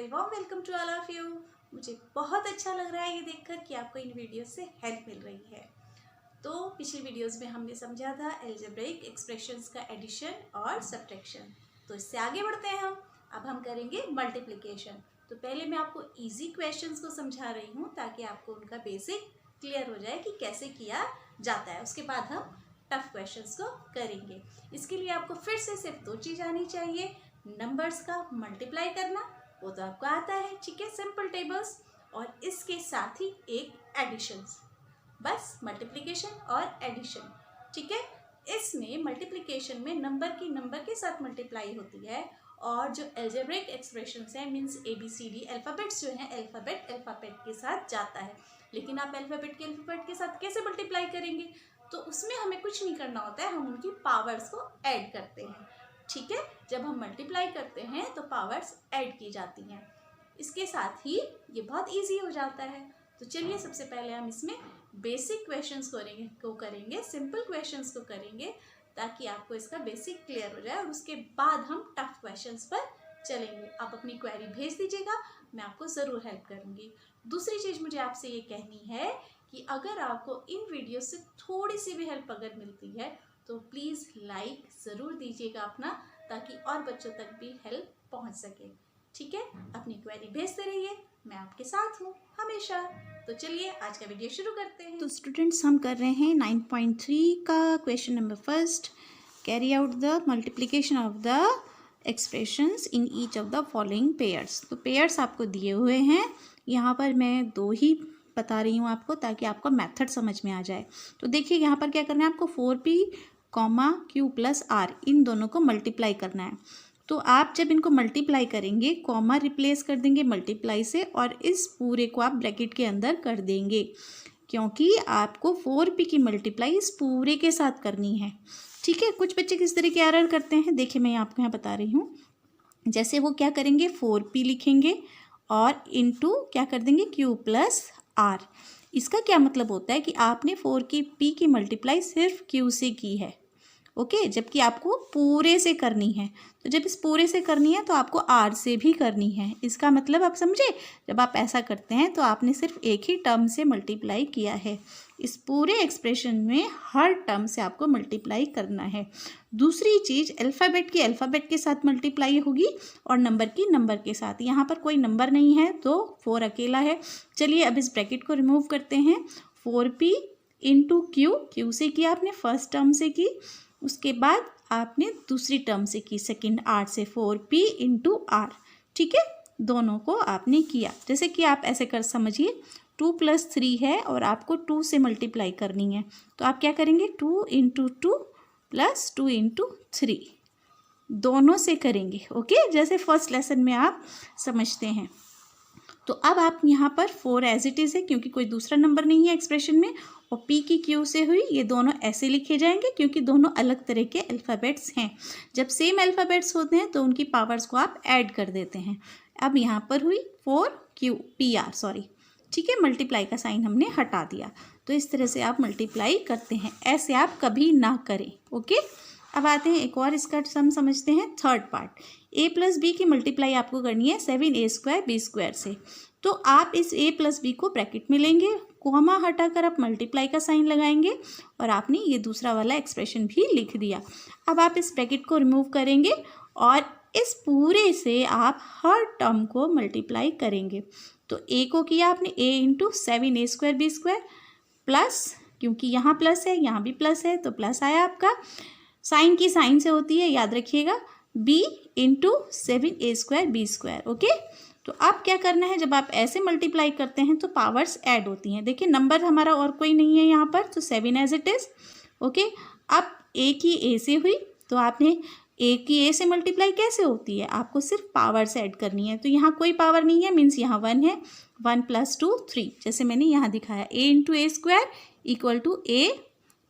नमस्ते, warm welcome to all of you. मुझे बहुत अच्छा लग रहा है ये देखकर कि आपको इन वीडियोस से हेल्प मिल रही है। तो पिछली वीडियोस में हमने समझा था अलजेब्रिक एक्सप्रेशंस का एडिशन और सब्ट्रैक्शन। तो इससे आगे बढ़ते हैं हम। अब हम करेंगे मल्टीप्लिकेशन। तो पहले मैं आपको इजी क्वेश्चंस को समझा रही हूँ ताकि आपको उनका बेसिक क्लियर हो जाए कि कैसे किया जाता है। उसके बाद हम टफ क्वेश्चंस को करेंगे। इसके लिए आपको फिर से सिर्फ दो चीज़ आनी चाहिए, नंबर्स का मल्टीप्लाई करना, वो तो आपको आता है, ठीक है, सिंपल टेबल्स, और इसके साथ ही एक एडिशन। बस मल्टीप्लिकेशन और एडिशन, ठीक है। इसमें मल्टीप्लिकेशन में नंबर की नंबर के साथ मल्टीप्लाई होती है, और जो अलजेब्रिक एक्सप्रेशंस हैं मीन्स ABCD अल्फ़ाबेट्स जो हैं, अल्फ़ाबेट के साथ जाता है। लेकिन आप अल्फ़ाबेट के साथ कैसे मल्टीप्लाई करेंगे? तो उसमें हमें कुछ नहीं करना होता है, हम उनकी पावर्स को ऐड करते हैं, ठीक है। जब हम मल्टीप्लाई करते हैं तो पावर्स ऐड की जाती हैं। इसके साथ ही ये बहुत इजी हो जाता है। तो चलिए सबसे पहले हम इसमें बेसिक क्वेश्चंस करेंगे, सिंपल क्वेश्चंस को करेंगे ताकि आपको इसका बेसिक क्लियर हो जाए, और उसके बाद हम टफ क्वेश्चंस पर चलेंगे। आप अपनी क्वेरी भेज दीजिएगा, मैं आपको ज़रूर हेल्प करूँगी। दूसरी चीज़ मुझे आपसे ये कहनी है कि अगर आपको इन वीडियो से थोड़ी सी भी हेल्प अगर मिलती है तो प्लीज़ लाइक ज़रूर दीजिएगा अपना, ताकि और बच्चों तक भी हेल्प पहुंच सके, ठीक है। अपनी क्वेरी भेजते रहिए, मैं आपके साथ हूँ हमेशा। तो चलिए आज का वीडियो शुरू करते हैं। तो स्टूडेंट्स हम कर रहे हैं 9.3 का question number first, carry out the multiplication of the expressions in each of the following pairs. तो पेयर्स आपको दिए हुए हैं, यहाँ पर मैं दो ही बता रही हूँ आपको ताकि आपको मेथड समझ में आ जाए। तो देखिए यहाँ पर क्या करना है, आपको 4p, Q प्लस R इन दोनों को मल्टीप्लाई करना है। तो आप जब इनको मल्टीप्लाई करेंगे, कॉमा रिप्लेस कर देंगे मल्टीप्लाई से, और इस पूरे को आप ब्रैकेट के अंदर कर देंगे, क्योंकि आपको 4p की मल्टीप्लाई इस पूरे के साथ करनी है, ठीक है। कुछ बच्चे किस तरह के एरर करते हैं, देखिए मैं आपको यहाँ बता रही हूँ। जैसे वो क्या करेंगे, 4p लिखेंगे और इंटू क्या कर देंगे, Q प्लस R। इसका क्या मतलब होता है कि आपने 4p की मल्टीप्लाई सिर्फ Q से की है, ओके, जबकि आपको पूरे से करनी है। तो जब इस पूरे से करनी है तो आपको R से भी करनी है। इसका मतलब आप समझे, जब आप ऐसा करते हैं तो आपने सिर्फ एक ही टर्म से मल्टीप्लाई किया है। इस पूरे एक्सप्रेशन में हर टर्म से आपको मल्टीप्लाई करना है। दूसरी चीज़, अल्फ़ाबेट के साथ मल्टीप्लाई होगी और नंबर की नंबर के साथ। यहाँ पर कोई नंबर नहीं है तो 4 अकेला है। चलिए अब इस ब्रैकेट को रिमूव करते हैं। 4p इंटू Q से किया आपने, फर्स्ट टर्म से की, उसके बाद आपने दूसरी टर्म से की, सेकंड R से, 4p इंटू R, ठीक है। दोनों को आपने किया। जैसे कि आप ऐसे कर समझिए, 2 + 3 है और आपको 2 से मल्टीप्लाई करनी है, तो आप क्या करेंगे, 2 × 2 + 2 × 3 दोनों से करेंगे, ओके, जैसे फर्स्ट लेसन में आप समझते हैं। तो अब आप यहाँ पर 4 एज इट इज़ है, क्योंकि कोई दूसरा नंबर नहीं है एक्सप्रेशन में, और p की Q से हुई, ये दोनों ऐसे लिखे जाएंगे क्योंकि दोनों अलग तरह के अल्फ़ाबेट्स हैं। जब सेम अल्फ़ाबेट्स होते हैं तो उनकी पावर्स को आप ऐड कर देते हैं। अब यहाँ पर हुई 4PR, सॉरी, ठीक है, मल्टीप्लाई का साइन हमने हटा दिया। तो इस तरह से आप मल्टीप्लाई करते हैं, ऐसे आप कभी ना करें, ओके। अब आते हैं एक और इसका सम समझते हैं, थर्ड पार्ट। a + b की मल्टीप्लाई आपको करनी है 7a² b² से। तो आप इस a + b को ब्रैकेट में लेंगे, कॉमा हटाकर आप मल्टीप्लाई का साइन लगाएंगे, और आपने ये दूसरा वाला एक्सप्रेशन भी लिख दिया। अब आप इस ब्रैकेट को रिमूव करेंगे और इस पूरे से आप हर टर्म को मल्टीप्लाई करेंगे। तो a को किया आपने a × 7a² b² प्लस, क्योंकि यहाँ प्लस है यहाँ भी प्लस है तो प्लस आया आपका, साइन की साइन से होती है, याद रखिएगा, b × 7a² b², ओके। तो अब क्या करना है, जब आप ऐसे मल्टीप्लाई करते हैं तो पावर्स ऐड होती हैं। देखिए नंबर हमारा और कोई नहीं है यहाँ पर, तो 7 एज इट इज़, ओके। अब a की a से हुई, तो आपने a की a से मल्टीप्लाई कैसे होती है, आपको सिर्फ पावर्स ऐड करनी है। तो यहाँ कोई पावर नहीं है, मीन्स यहाँ 1 है, 1 + 2 3, जैसे मैंने यहाँ दिखाया, a × a² = a,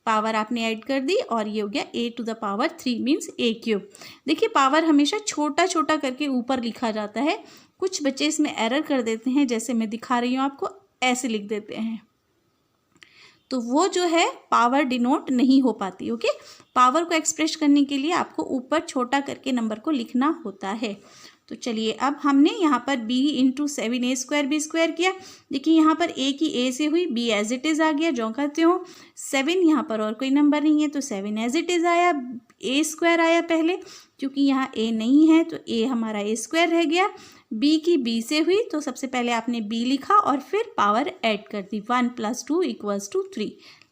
पावर आपने ऐड कर दी, और ये हो गया a⁻³ मीन्स a³। देखिए पावर हमेशा छोटा छोटा करके ऊपर लिखा जाता है। कुछ बच्चे इसमें एरर कर देते हैं, जैसे मैं दिखा रही हूँ आपको, ऐसे लिख देते हैं। तो वो जो है पावर डिनोट नहीं हो पाती। ओके, पावर को एक्सप्रेस करने के लिए आपको ऊपर छोटा करके नंबर को लिखना होता है। तो चलिए अब हमने यहाँ पर b into 7a² b square किया। देखिए यहाँ पर a की a से हुई, b एज इट इज़ आ गया जो कहते हो। 7 यहाँ पर और कोई नंबर नहीं है तो 7 एज इट इज़ आया। a² आया पहले, क्योंकि यहाँ a नहीं है तो a हमारा a² रह गया। b की b से हुई तो सबसे पहले आपने b लिखा और फिर पावर ऐड कर दी, 1 + 2 = 3,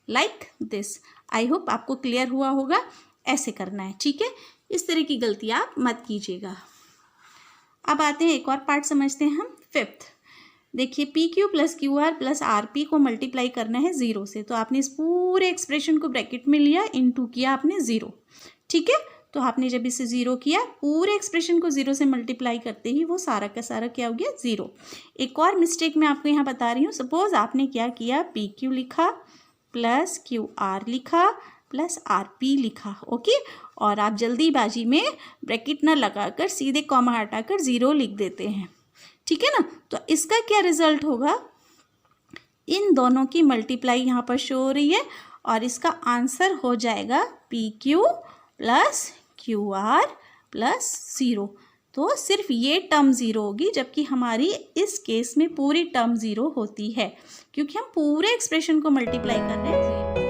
लाइक दिस। आई होप आपको क्लियर हुआ होगा, ऐसे करना है, ठीक है। इस तरह की गलती आप मत कीजिएगा। अब आते हैं एक और पार्ट समझते हैं हम, 5th। देखिए PQ + QR + RP को मल्टीप्लाई करना है 0 से, तो आपने इस पूरे एक्सप्रेशन को ब्रैकेट में लिया, इनटू किया आपने 0, ठीक है। तो आपने जब इसे 0 किया, पूरे एक्सप्रेशन को 0 से मल्टीप्लाई करते ही वो सारा का सारा क्या हो गया, 0। एक और मिस्टेक मैं आपको यहाँ बता रही हूँ। सपोज आपने क्या किया, PQ लिखा + QR लिखा + RP लिखा, ओके, और आप जल्दीबाजी में ब्रैकेट ना लगाकर सीधे कॉमा हटाकर 0 लिख देते हैं, ठीक है ना। तो इसका क्या रिजल्ट होगा, इन दोनों की मल्टीप्लाई यहाँ पर शो हो रही है और इसका आंसर हो जाएगा PQ + QR + 0। तो सिर्फ ये टर्म 0 होगी, जबकि हमारी इस केस में पूरी टर्म 0 होती है, क्योंकि हम पूरे एक्सप्रेशन को मल्टीप्लाई कर रहे हैं 0।